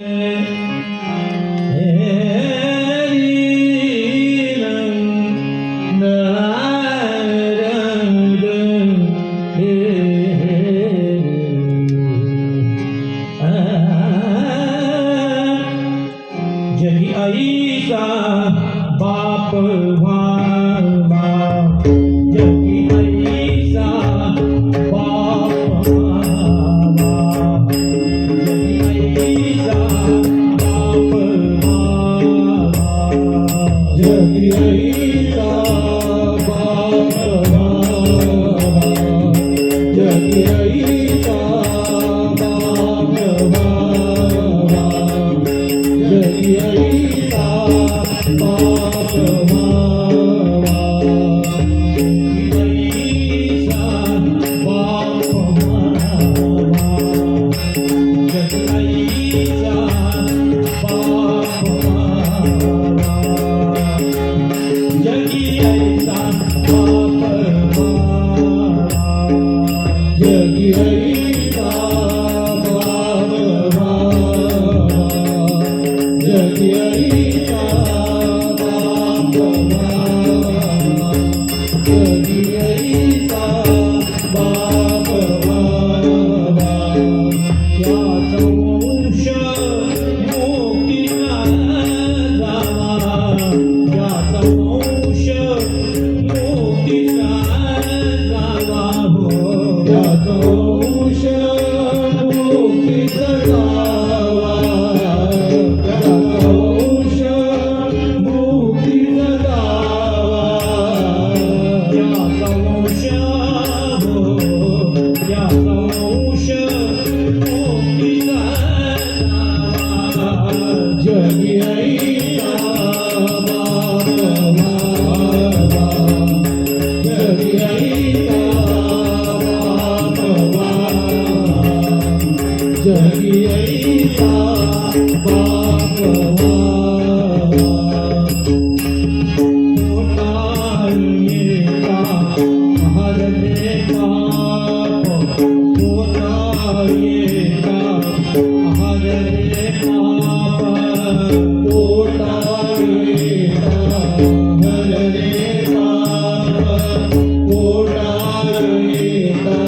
जगी आईचा बाप व्हावा, जगी आईचा बाप व्हावा, जगी आईचा बाप व्हावा, जगी आईचा बाप व्हावा, जगी आईचा बाप व्हावा, जगी आईचा बाप व्हावा, जगी आईचा बाप व्हावा, जगी आईचा बाप व्हावा, जगी आईचा बाप व्हावा, जगी आईचा बाप व्हावा, जगी आईचा बाप व्हावा, जगी आईचा बाप व्हावा, याचा वंश मोठीला जावा, याचा वंश मोठीला जावा हो, याचा वंश मोठीला जावा, याचा वंश मोठीला जावा, याचा वंश हो, याचा वंश मोठीला जावा, जगी आईचा बाप व्हावा, जगी आईचा बाप व्हावा, जगी आईचा बाप व्हावा, मोठा येता हरले पाप, मोठा येता हरले पाप, मोठा येता हरले पाप, मोठा येता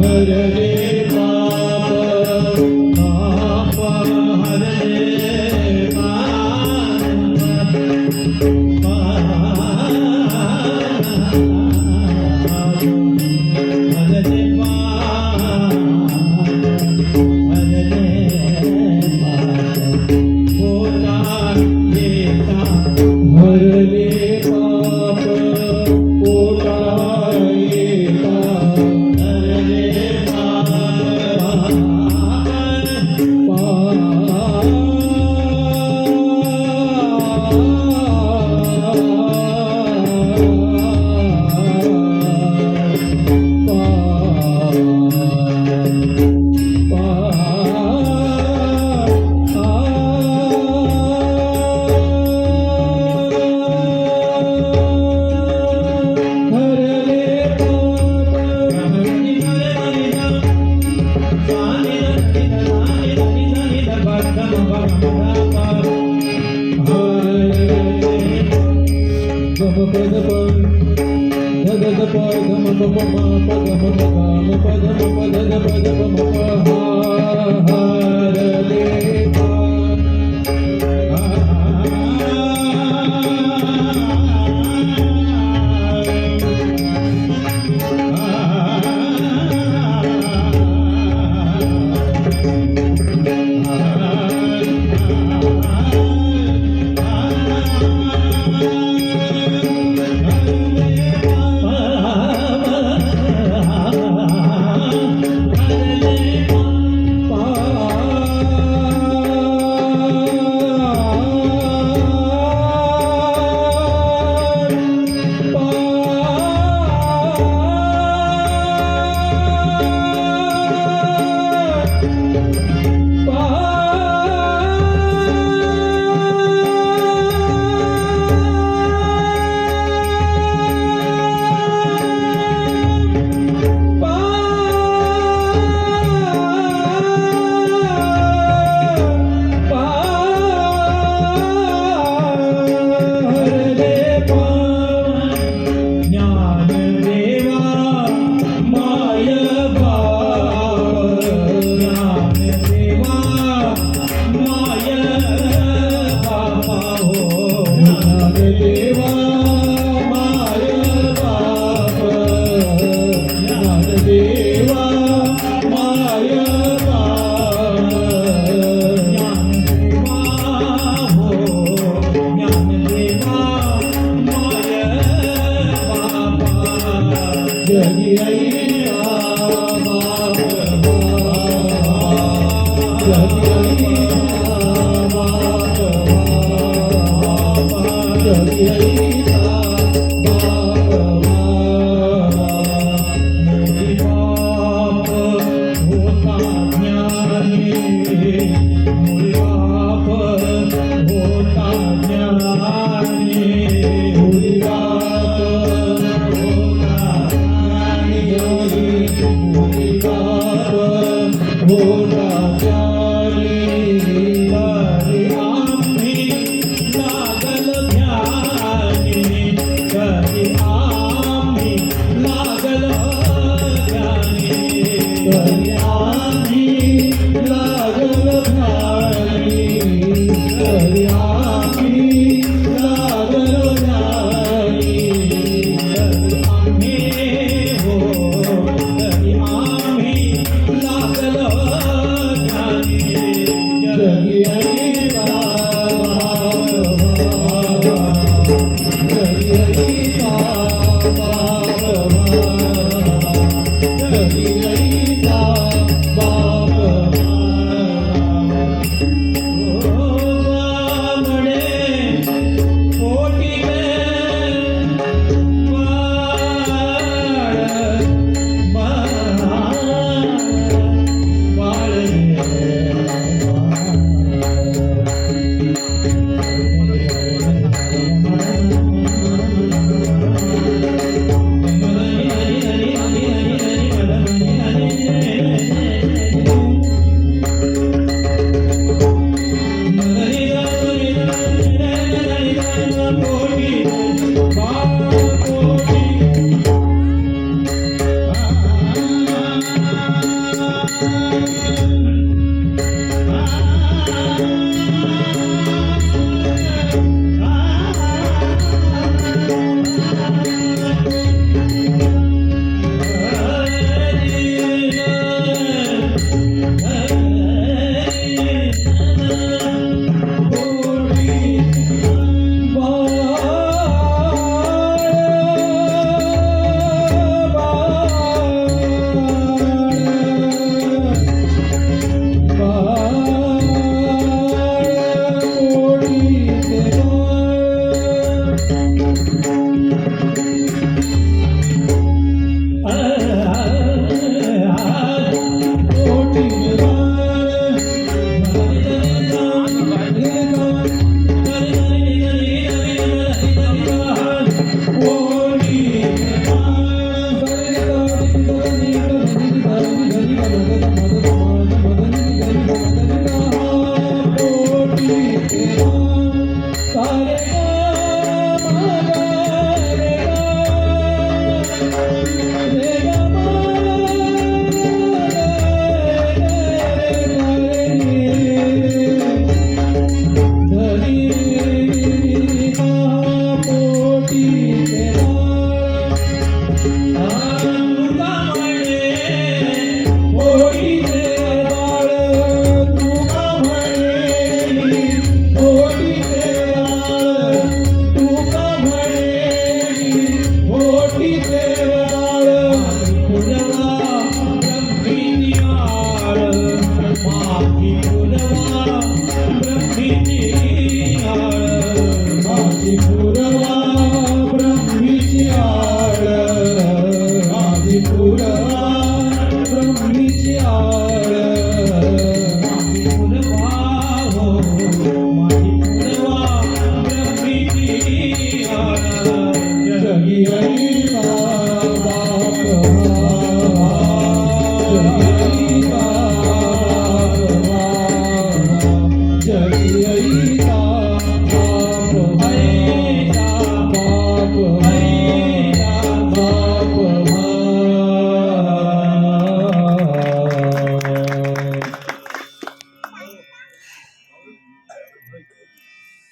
हरले पाप, पाप हरले जय